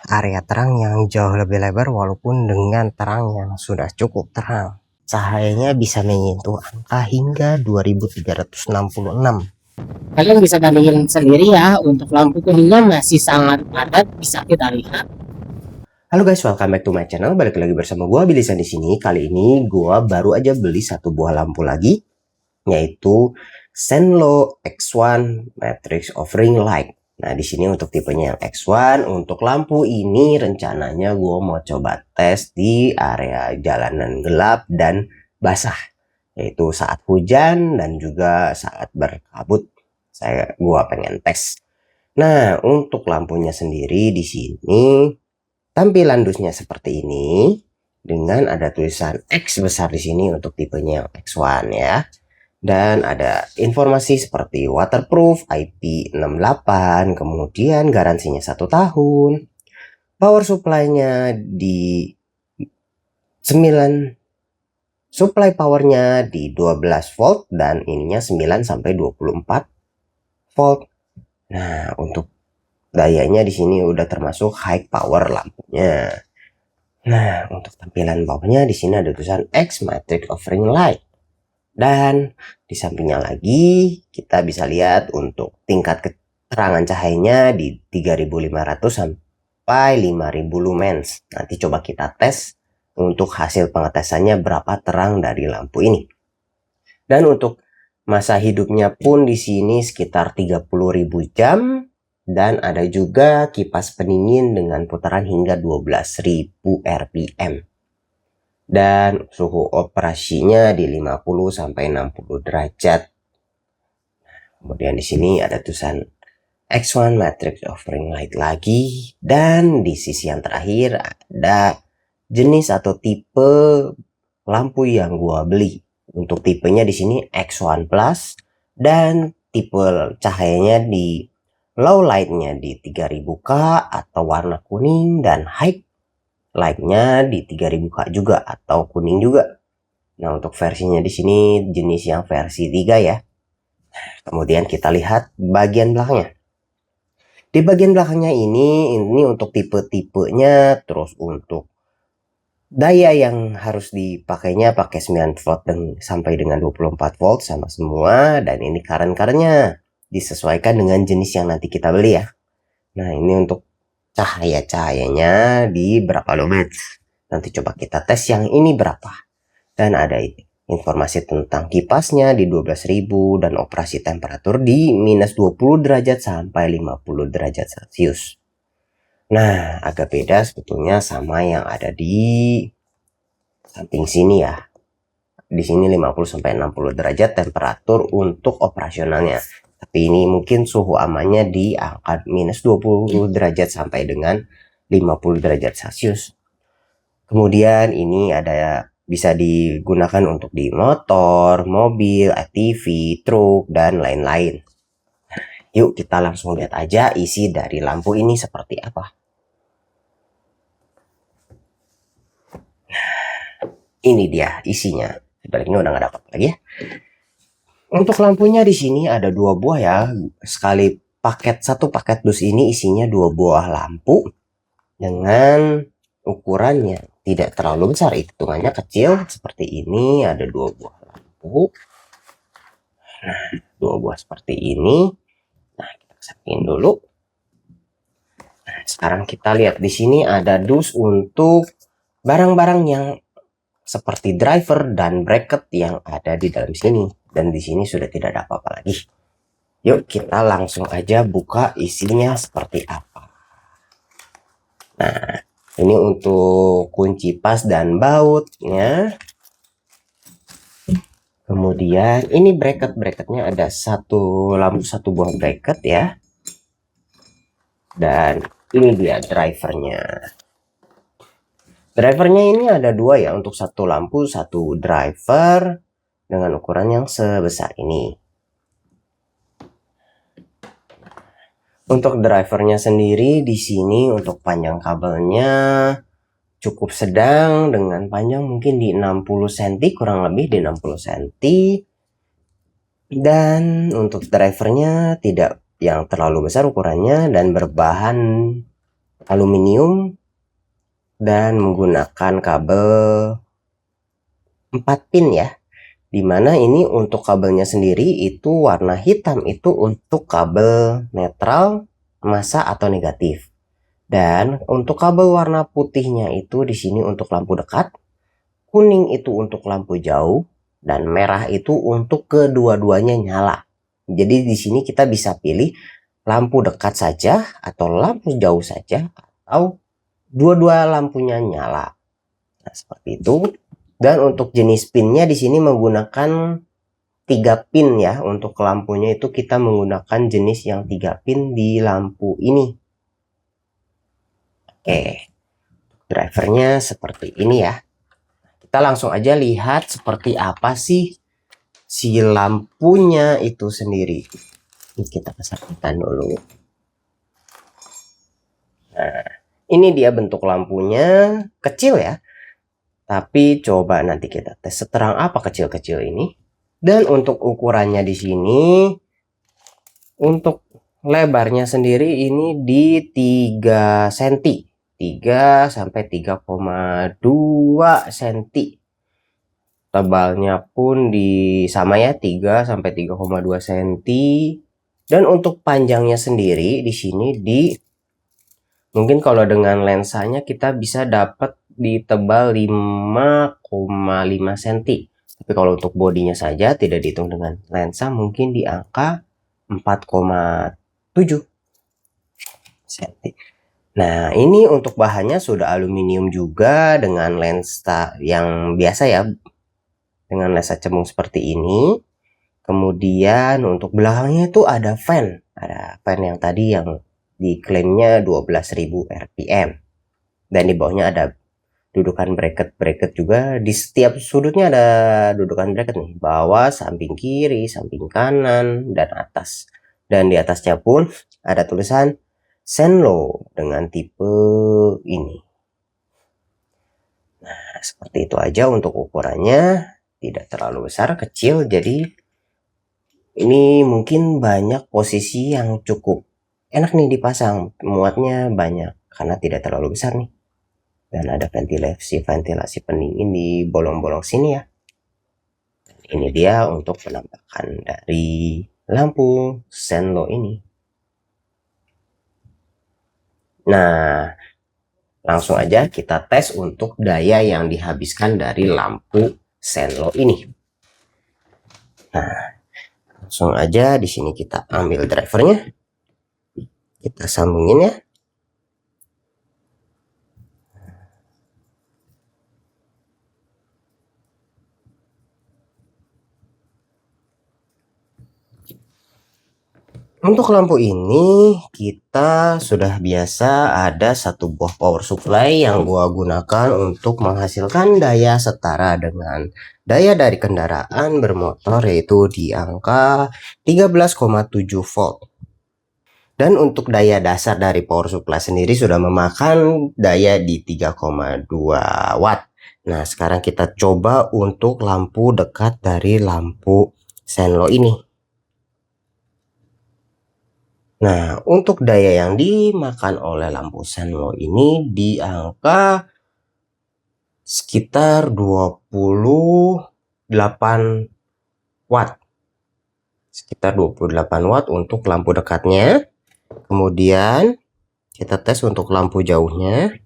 area terang yang jauh lebih lebar walaupun dengan terang yang sudah cukup terang. Cahayanya bisa menyentuh angka hingga 2366. Kalian bisa bandingin sendiri ya, untuk lampu kuningnya masih sangat padat, bisa kita lihat. Halo guys, welcome back to my channel. Balik lagi bersama gua Bilisan di sini. Kali ini gua baru aja beli satu buah lampu lagi, yaitu Senlo X1 Matrix Offering Light. Nah, di sini untuk tipenya yang X1, untuk lampu ini rencananya gua mau coba tes di area jalanan gelap dan basah, yaitu saat hujan dan juga saat berkabut. Gua pengen tes. Nah, untuk lampunya sendiri di sini tampilan dusnya seperti ini dengan ada tulisan X besar di sini untuk tipenya yang X1 ya. Dan ada informasi seperti waterproof IP68, kemudian garansinya 1 tahun. Power supply-nya di 9, supply powernya di 12 volt dan ininya 9 sampai 24 volt. Nah, untuk dayanya di sini udah termasuk high power lampunya. Nah, untuk tampilan bawahnya di sini ada tulisan X Matrix Offering Light. Dan di sampingnya lagi kita bisa lihat untuk tingkat keterangan cahayanya di 3500 sampai 5000 lumens. Nanti coba kita tes untuk hasil pengetesannya berapa terang dari lampu ini. Dan untuk masa hidupnya pun di sini sekitar 30.000 jam. Dan ada juga kipas pendingin dengan putaran hingga 12.000 rpm. Dan suhu operasinya di 50 sampai 60 derajat. Kemudian di sini ada tulisan X1 Matrix Offering Light lagi, dan di sisi yang terakhir ada jenis atau tipe lampu yang gua beli. Untuk tipenya di sini X1 Plus, dan tipe cahayanya di low lightnya di 3000K atau warna kuning, dan high lightnya di 3000K juga atau kuning juga. Nah, untuk versinya di sini jenis yang versi 3 ya. Kemudian kita lihat bagian belakangnya. Di bagian belakangnya ini untuk tipe-tipenya, terus untuk daya yang harus dipakainya pakai 9 volt dan sampai dengan 24 volt sama semua, dan ini current-nya disesuaikan dengan jenis yang nanti kita beli ya. Nah, ini untuk cahayanya di berapa lumens. Nanti coba kita tes yang ini berapa. Dan ada informasi tentang kipasnya di 12.000 dan operasi temperatur di minus 20 derajat sampai 50 derajat Celcius. Nah, agak beda sebetulnya sama yang ada di samping sini ya. Di sini 50 sampai 60 derajat temperatur untuk operasionalnya. Tapi ini mungkin suhu amannya di angka minus 20 derajat sampai dengan 50 derajat Celcius. Kemudian ini ada bisa digunakan untuk di motor, mobil, ATV, truk, dan lain-lain. Yuk kita langsung lihat aja isi dari lampu ini seperti apa. Ini dia isinya. Sebaliknya udah nggak dapat lagi ya. Untuk lampunya di sini ada 2 buah ya. Satu paket dus ini isinya 2 buah lampu dengan ukurannya tidak terlalu besar, hitungannya kecil seperti ini. Ada 2 buah lampu. Nah, 2 buah seperti ini. Nah, kita sampingin dulu. Nah, sekarang kita lihat di sini ada dus untuk barang-barang yang seperti driver dan bracket yang ada di dalam sini. Dan di sini sudah tidak ada apa-apa lagi. Yuk kita langsung aja buka isinya seperti apa. Nah, ini untuk kunci pas dan bautnya. Kemudian ini bracket-bracketnya ada satu lampu, satu buah bracket ya. Dan ini dia drivernya. Drivernya ini ada 2 ya, untuk satu lampu, satu driver dengan ukuran yang sebesar ini. Untuk drivernya sendiri di sini untuk panjang kabelnya cukup sedang dengan panjang mungkin di 60 cm, kurang lebih di 60 cm. Dan untuk drivernya tidak yang terlalu besar ukurannya dan berbahan aluminium dan menggunakan kabel 4 pin ya. Dimana ini untuk kabelnya sendiri itu warna hitam itu untuk kabel netral, massa atau negatif. Dan untuk kabel warna putihnya itu di sini untuk lampu dekat, kuning itu untuk lampu jauh, dan merah itu untuk kedua-duanya nyala. Jadi di sini kita bisa pilih lampu dekat saja atau lampu jauh saja atau dua-dua lampunya nyala. Nah, seperti itu. Dan untuk jenis pinnya di sini menggunakan 3 pin ya. Untuk lampunya itu kita menggunakan jenis yang 3 pin di lampu ini. Oke, drivernya seperti ini ya. Kita langsung aja lihat seperti apa sih si lampunya itu sendiri. Ini kita kesakitan dulu. Nah, ini dia bentuk lampunya, kecil ya. Tapi coba nanti kita tes seterang apa kecil-kecil ini. Dan untuk ukurannya di sini, untuk lebarnya sendiri ini di 3 cm. 3 sampai 3,2 cm. Tebalnya pun di sama ya, 3 sampai 3,2 cm. Dan untuk panjangnya sendiri di sini mungkin kalau dengan lensanya kita bisa dapat di tebal 5,5 cm. Tapi kalau untuk bodinya saja tidak dihitung dengan lensa mungkin di angka 4,7 cm. Nah, ini untuk bahannya sudah aluminium juga dengan lensa yang biasa ya. Dengan lensa cembung seperti ini. Kemudian untuk belakangnya itu ada fan. Ada fan yang tadi yang diklaimnya 12.000 rpm. Dan di bawahnya ada dudukan bracket juga. Di setiap sudutnya ada dudukan bracket nih. Bawah, samping kiri, samping kanan, dan atas. Dan di atasnya pun ada tulisan Senlo dengan tipe ini. Nah, seperti itu aja untuk ukurannya. Tidak terlalu besar, kecil. Jadi ini mungkin banyak posisi yang cukup enak nih dipasang. Muatnya banyak karena tidak terlalu besar nih. Dan ada ventilasi pendingin di bolong-bolong sini ya. Ini dia untuk penampakan dari lampu Senlo ini. Nah, langsung aja kita tes untuk daya yang dihabiskan dari lampu Senlo ini. Nah, langsung aja di sini kita ambil drivernya. Kita sambungin ya. Untuk lampu ini kita sudah biasa ada satu buah power supply yang gua gunakan untuk menghasilkan daya setara dengan daya dari kendaraan bermotor, yaitu di angka 13,7 volt. Dan untuk daya dasar dari power supply sendiri sudah memakan daya di 3,2 watt. Nah, sekarang kita coba untuk lampu dekat dari lampu Senlo ini. Nah, untuk daya yang dimakan oleh lampu Senlo ini di angka sekitar 28 watt. Sekitar 28 watt untuk lampu dekatnya. Kemudian kita tes untuk lampu jauhnya.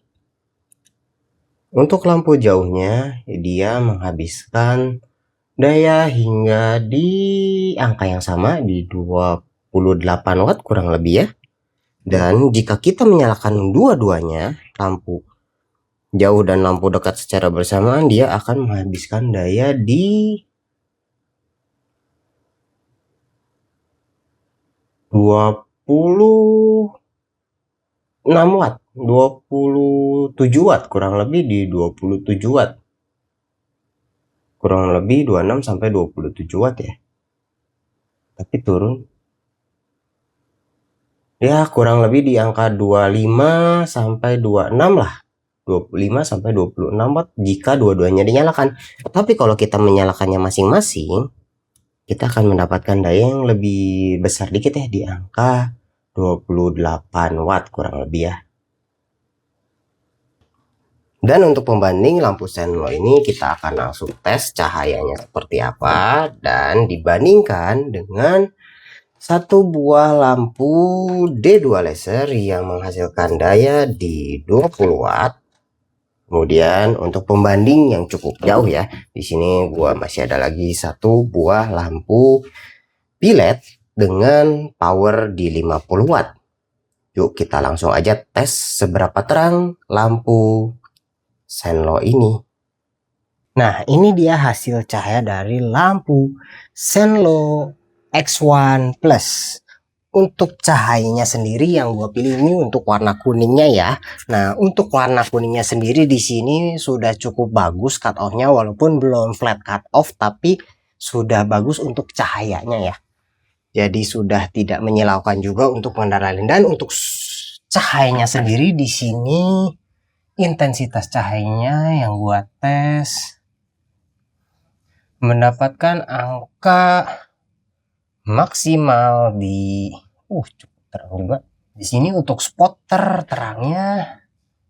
Untuk lampu jauhnya dia menghabiskan daya hingga di angka yang sama di 28 watt kurang lebih ya. Dan jika kita menyalakan dua-duanya, lampu jauh dan lampu dekat secara bersamaan, dia akan menghabiskan daya di 26 watt, 27 watt, kurang lebih di 27 watt. Kurang lebih 26 sampai 27 watt ya. Tapi turun ya kurang lebih di angka 25 sampai 26 lah. 25 sampai 26 watt jika dua-duanya dinyalakan. Tapi kalau kita menyalakannya masing-masing, kita akan mendapatkan daya yang lebih besar dikit ya, di angka 28 watt kurang lebih ya. Dan untuk pembanding lampu Senlo ini kita akan langsung tes cahayanya seperti apa dan dibandingkan dengan satu buah lampu D2 laser yang menghasilkan daya di 20 watt. Kemudian untuk pembanding yang cukup jauh ya, di sini gua masih ada lagi satu buah lampu pilet dengan power di 50 watt. Yuk kita langsung aja tes seberapa terang lampu Senlo ini. Nah, ini dia hasil cahaya dari lampu Senlo X1 Plus. Untuk cahayanya sendiri yang gue pilih ini untuk warna kuningnya ya. Nah, untuk warna kuningnya sendiri di sini sudah cukup bagus cut off-nya, walaupun belum flat cut off tapi sudah bagus untuk cahayanya ya. Jadi sudah tidak menyilaukan juga untuk pengendara lain. Dan untuk cahayanya sendiri di sini intensitas cahayanya yang gua tes mendapatkan angka maksimal di cukup terang juga. Di sini untuk spotter terangnya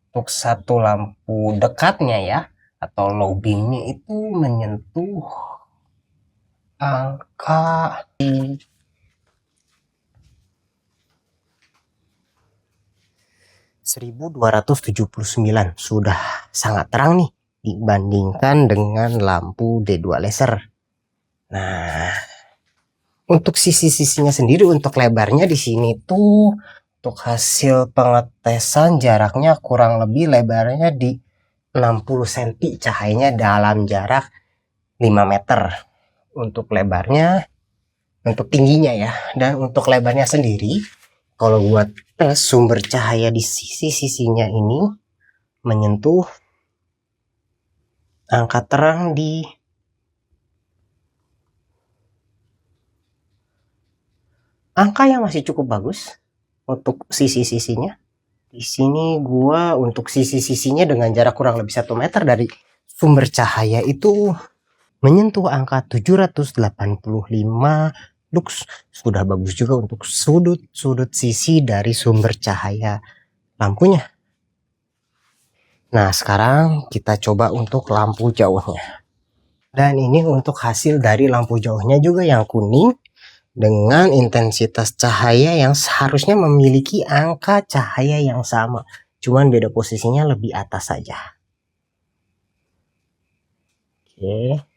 untuk satu lampu dekatnya ya atau low beamnya itu menyentuh angka 1279, sudah sangat terang nih dibandingkan dengan lampu D2 laser. Nah, untuk sisi-sisinya sendiri untuk lebarnya di sini tuh untuk hasil pengetesan jaraknya kurang lebih lebarnya di 60 cm, cahayanya dalam jarak 5 meter untuk lebarnya, untuk tingginya ya. Dan untuk lebarnya sendiri kalau buat tes sumber cahaya di sisi-sisinya ini menyentuh angka terang di angka yang masih cukup bagus untuk sisi-sisinya. Di sini gua untuk sisi-sisinya dengan jarak kurang lebih 1 meter dari sumber cahaya itu menyentuh angka 785 lux. Sudah bagus juga untuk sudut-sudut sisi dari sumber cahaya lampunya. Nah, sekarang kita coba untuk lampu jauhnya. Dan ini untuk hasil dari lampu jauhnya juga yang kuning dengan intensitas cahaya yang seharusnya memiliki angka cahaya yang sama. Cuman beda posisinya lebih atas saja. Oke.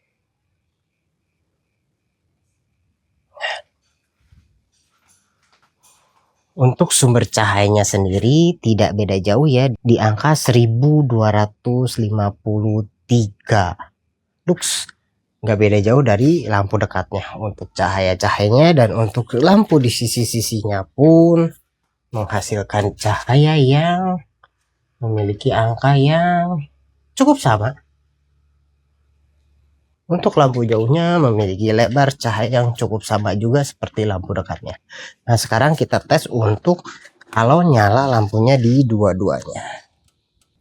Untuk sumber cahayanya sendiri tidak beda jauh ya, di angka 1253 lux. Nggak beda jauh dari lampu dekatnya untuk cahaya-cahayanya. Dan untuk lampu di sisi-sisinya pun menghasilkan cahaya yang memiliki angka yang cukup sama. Untuk lampu jauhnya memiliki lebar cahaya yang cukup sama juga seperti lampu dekatnya. Nah, sekarang kita tes untuk kalau nyala lampunya di dua-duanya.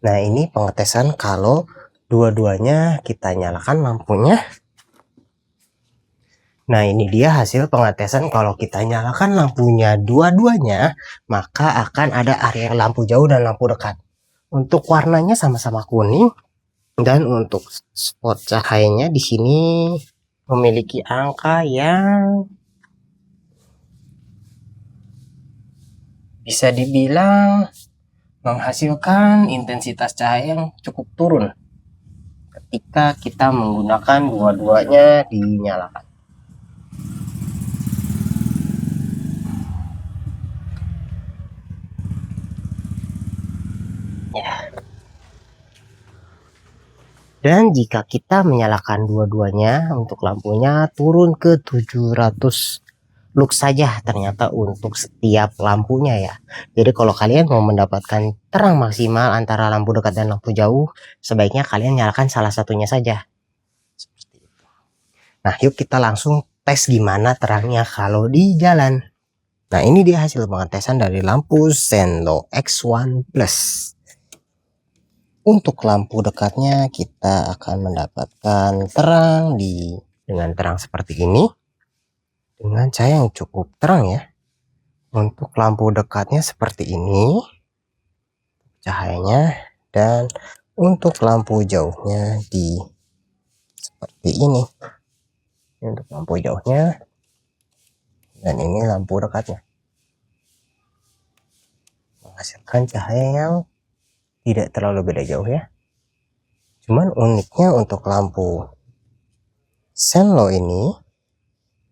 Nah, ini pengetesan kalau dua-duanya kita nyalakan lampunya. Nah, ini dia hasil pengetesan kalau kita nyalakan lampunya dua-duanya, maka akan ada area lampu jauh dan lampu dekat. Untuk warnanya sama-sama kuning. Dan untuk spot cahayanya di sini memiliki angka yang bisa dibilang menghasilkan intensitas cahaya yang cukup turun ketika kita menggunakan dua-duanya dinyalakan. Ya. Dan jika kita menyalakan dua-duanya untuk lampunya turun ke 700 lux saja ternyata untuk setiap lampunya ya. Jadi kalau kalian mau mendapatkan terang maksimal antara lampu dekat dan lampu jauh, sebaiknya kalian nyalakan salah satunya saja. Seperti itu. Nah, yuk kita langsung tes gimana terangnya kalau di jalan. Nah, ini dia hasil pengetesan dari lampu Senlo X1 Plus. Untuk lampu dekatnya kita akan mendapatkan terang dengan terang seperti ini, dengan cahaya yang cukup terang ya. Untuk lampu dekatnya seperti ini cahayanya, dan Untuk lampu jauhnya di seperti ini. Ini untuk lampu jauhnya, dan ini lampu dekatnya, menghasilkan cahaya yang tidak terlalu beda jauh ya. Cuman uniknya untuk lampu Zenlo ini,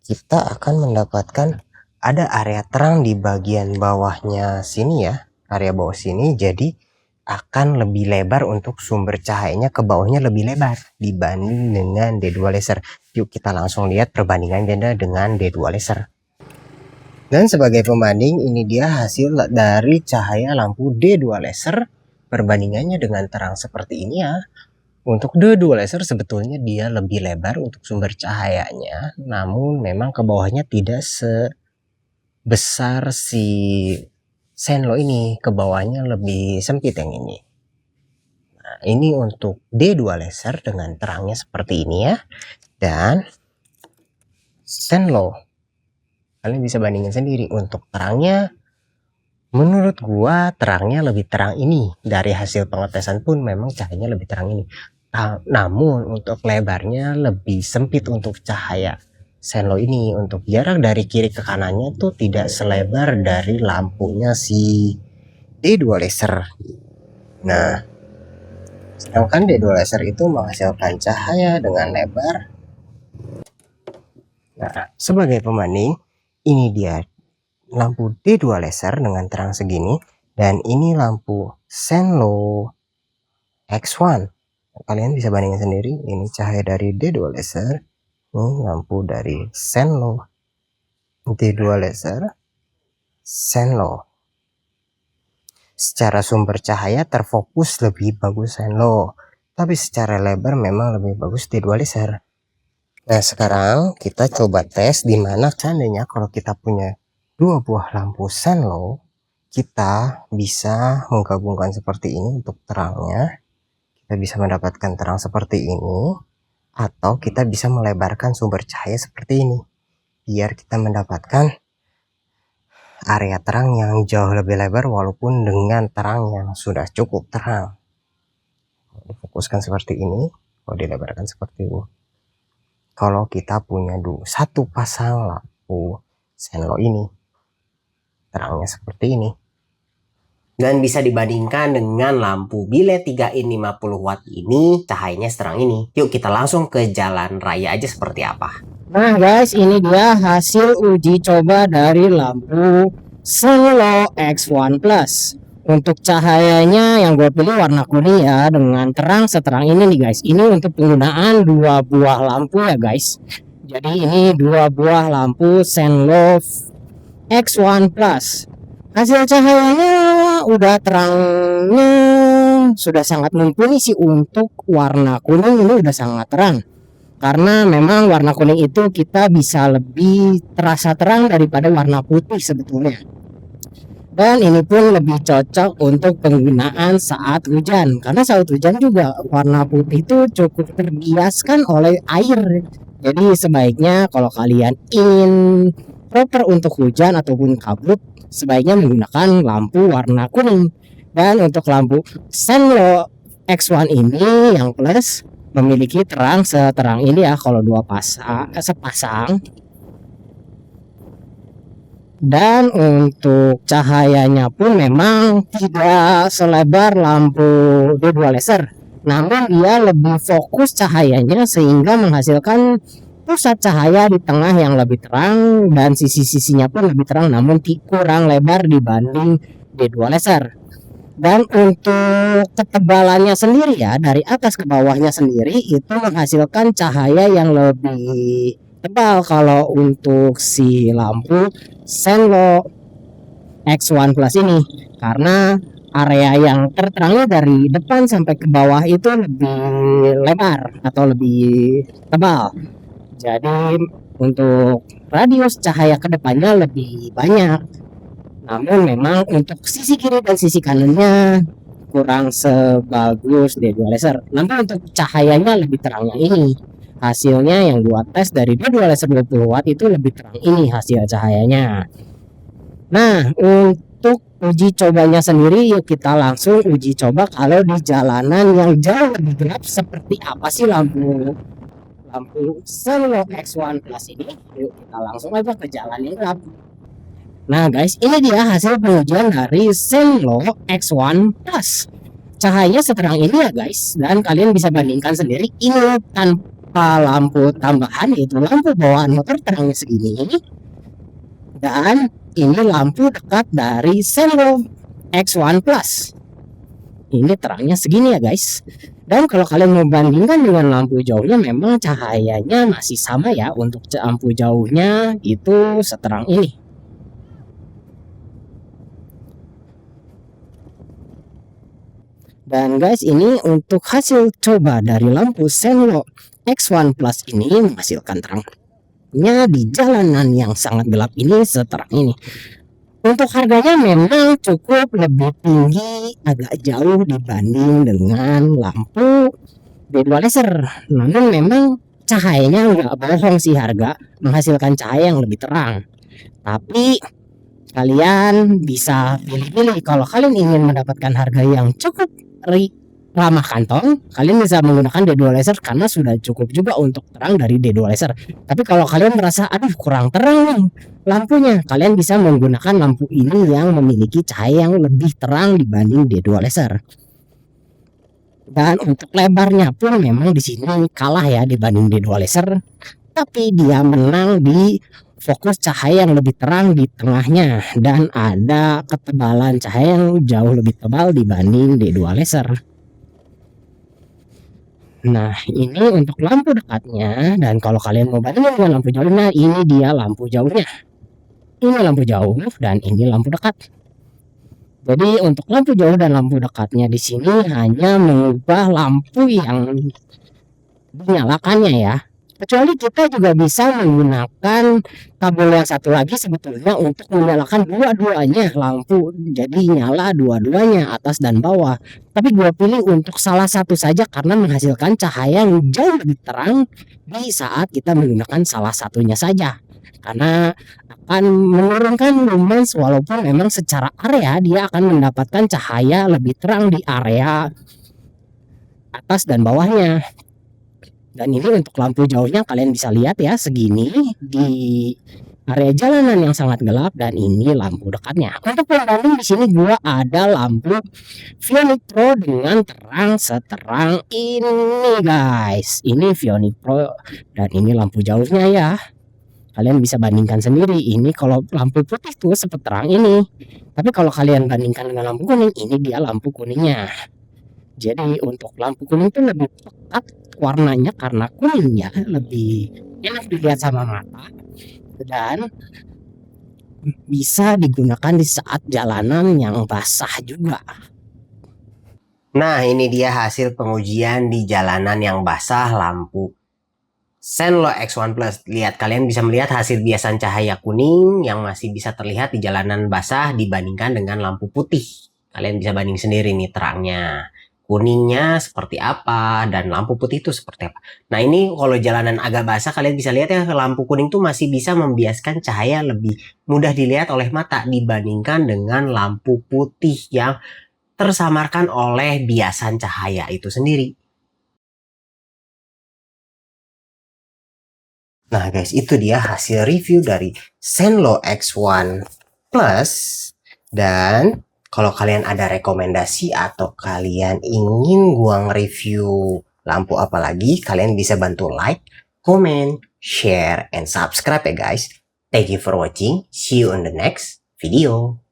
kita akan mendapatkan ada area terang di bagian bawahnya sini ya, area bawah sini, jadi akan lebih lebar untuk sumber cahayanya ke bawahnya lebih lebar dibanding dengan D2 laser. Yuk kita langsung lihat perbandingannya dengan D2 laser. Dan sebagai pembanding, ini dia hasil dari cahaya lampu D2 laser perbandingannya dengan terang seperti ini ya. Untuk D2 laser sebetulnya dia lebih lebar untuk sumber cahayanya, namun memang ke bawahnya tidak sebesar si Zenlo ini, ke bawahnya lebih sempit yang ini. Nah, ini untuk D2 laser dengan terangnya seperti ini ya. Dan Zenlo, kalian bisa bandingin sendiri untuk terangnya. Menurut gua terangnya lebih terang ini. Dari hasil pengetesan pun memang cahayanya lebih terang ini. Namun untuk lebarnya lebih sempit untuk cahaya Zenlo ini. Untuk jarak dari kiri ke kanannya tuh tidak selebar dari lampunya si D2 laser. Nah, sedangkan D2 laser itu menghasilkan cahaya dengan lebar. Nah, sebagai pembanding, ini dia lampu D2 laser dengan terang segini, dan ini lampu Zenlo X1. Kalian bisa bandingin sendiri, ini cahaya dari D2 laser, ini lampu dari Zenlo D2 laser Zenlo. Secara sumber cahaya terfokus lebih bagus Zenlo, tapi secara lebar memang lebih bagus D2 laser. Nah, sekarang kita coba tes dimana seandainya kalau kita punya dua buah lampu Zenlo, kita bisa menggabungkan seperti ini untuk terangnya. Kita bisa mendapatkan terang seperti ini, atau kita bisa melebarkan sumber cahaya seperti ini, biar kita mendapatkan area terang yang jauh lebih lebar walaupun dengan terang yang sudah cukup terang. Difokuskan seperti ini, kalau dilebarkan seperti ini. Kalau kita punya satu pasang lampu Zenlo ini, terangnya seperti ini. Dan bisa dibandingkan dengan lampu bilet 3 in 50 watt ini, cahayanya seterang ini. Yuk kita langsung ke jalan raya aja seperti apa. Nah guys, ini dia hasil uji coba dari lampu Zenlo X1 Plus. Untuk cahayanya yang gue pilih warna kuning ya, dengan terang seterang ini nih guys. Ini untuk penggunaan dua buah lampu ya guys. Jadi ini dua buah lampu Zenlo X1 Plus. Hasil cahayanya udah terangnya sudah sangat mumpuni sih. Untuk warna kuning ini udah sangat terang, karena memang warna kuning itu kita bisa lebih terasa terang daripada warna putih sebetulnya. Dan ini pun lebih cocok untuk penggunaan saat hujan, karena saat hujan juga warna putih itu cukup terbiaskan oleh air. Jadi sebaiknya kalau kalian ingin proper untuk hujan ataupun kabut, sebaiknya menggunakan lampu warna kuning. Dan untuk lampu Zenlo X1 ini yang plus memiliki terang seterang ini ya, kalau sepasang. Dan untuk cahayanya pun memang tidak selebar lampu D2 laser, namun dia lebih fokus cahayanya sehingga menghasilkan pusat cahaya di tengah yang lebih terang, dan sisi-sisinya pun lebih terang namun kurang lebar dibanding D2 laser. Dan untuk ketebalannya sendiri ya, dari atas ke bawahnya sendiri itu menghasilkan cahaya yang lebih tebal kalau untuk si lampu Zenlo X1 Plus ini, karena area yang terterangnya dari depan sampai ke bawah itu lebih lebar atau lebih tebal. Jadi untuk radius cahaya ke depannya lebih banyak. Namun memang untuk sisi kiri dan sisi kanannya kurang sebagus D2 laser. Namun untuk cahayanya lebih terangnya ini. Hasilnya yang gua tes dari D2 laser 20 watt itu lebih terang ini hasil cahayanya. Nah, untuk uji cobanya sendiri, yuk kita langsung uji coba kalau di jalanan yang jauh lebih gelap seperti apa sih lampu Senlo X1 Plus ini. Yuk kita langsung aja ke jalan yang gelap. Nah guys, ini dia hasil pengujian dari Senlo X1 Plus. Cahaya seterang ini ya guys, dan kalian bisa bandingkan sendiri ini tanpa lampu tambahan, yaitu lampu bawaan motor terangnya segini, dan ini lampu dekat dari Senlo X1 Plus. Ini terangnya segini ya guys. Dan kalau kalian mau bandingkan dengan lampu jauhnya, memang cahayanya masih sama ya. Untuk lampu jauhnya itu seterang ini. Dan guys, ini untuk hasil coba dari lampu Senlo X1 Plus ini menghasilkan terangnya di jalanan yang sangat gelap ini seterang ini. Untuk harganya memang cukup lebih tinggi, agak jauh dibanding dengan lampu D2 laser. Namun memang cahayanya nggak bohong sih, harga menghasilkan cahaya yang lebih terang. Tapi kalian bisa pilih-pilih. Kalau kalian ingin mendapatkan harga yang cukup ramah kantong, kalian bisa menggunakan D2 laser karena sudah cukup juga untuk terang dari D2 laser. Tapi kalau kalian merasa aduh kurang terang nih lampunya, kalian bisa menggunakan lampu ini yang memiliki cahaya yang lebih terang dibanding D2 laser. Dan untuk lebarnya pun memang di sini kalah ya dibanding D2 laser, tapi dia menang di fokus cahaya yang lebih terang di tengahnya, dan ada ketebalan cahaya yang jauh lebih tebal dibanding D2 laser. Nah ini untuk lampu dekatnya, dan kalau kalian mau bandingin dengan lampu jauhnya, ini dia lampu jauhnya. Ini lampu jauh dan ini lampu dekat. Jadi untuk lampu jauh dan lampu dekatnya di sini hanya mengubah lampu yang dinyalakannya ya. Kecuali kita juga bisa menggunakan kabel yang satu lagi sebetulnya untuk menyalakan dua-duanya lampu, jadi nyala dua-duanya atas dan bawah. Tapi gue pilih untuk salah satu saja karena menghasilkan cahaya yang jauh lebih terang di saat kita menggunakan salah satunya saja, karena akan menurunkan lumens, walaupun memang secara area dia akan mendapatkan cahaya lebih terang di area atas dan bawahnya. Dan ini untuk lampu jauhnya kalian bisa lihat ya, segini di area jalanan yang sangat gelap, dan ini lampu dekatnya. Untuk pembanding di sini gua ada lampu Vionic Pro dengan terang seterang ini guys. Ini Vionic Pro dan ini lampu jauhnya ya. Kalian bisa bandingkan sendiri. Ini kalau lampu putih tuh seterang ini. Tapi kalau kalian bandingkan dengan lampu kuning, ini dia lampu kuningnya. Jadi untuk lampu kuning itu lebih pekat warnanya karena kuningnya lebih enak dilihat sama mata dan bisa digunakan di saat jalanan yang basah juga. Nah ini dia hasil pengujian di jalanan yang basah lampu Senlo X1 Plus. Lihat, kalian bisa melihat hasil biasan cahaya kuning yang masih bisa terlihat di jalanan basah dibandingkan dengan lampu putih. Kalian bisa banding sendiri nih terangnya. Kuningnya seperti apa dan lampu putih itu seperti apa. Nah ini kalau jalanan agak basah kalian bisa lihat ya, lampu kuning tuh masih bisa membiaskan cahaya lebih mudah dilihat oleh mata dibandingkan dengan lampu putih yang tersamarkan oleh biasan cahaya itu sendiri. Nah guys, itu dia hasil review dari Senlo X1 Plus. Dan kalau kalian ada rekomendasi atau kalian ingin gua nge-review lampu apa lagi, kalian bisa bantu like, comment, share, and subscribe ya guys. Thank you for watching. See you on the next video.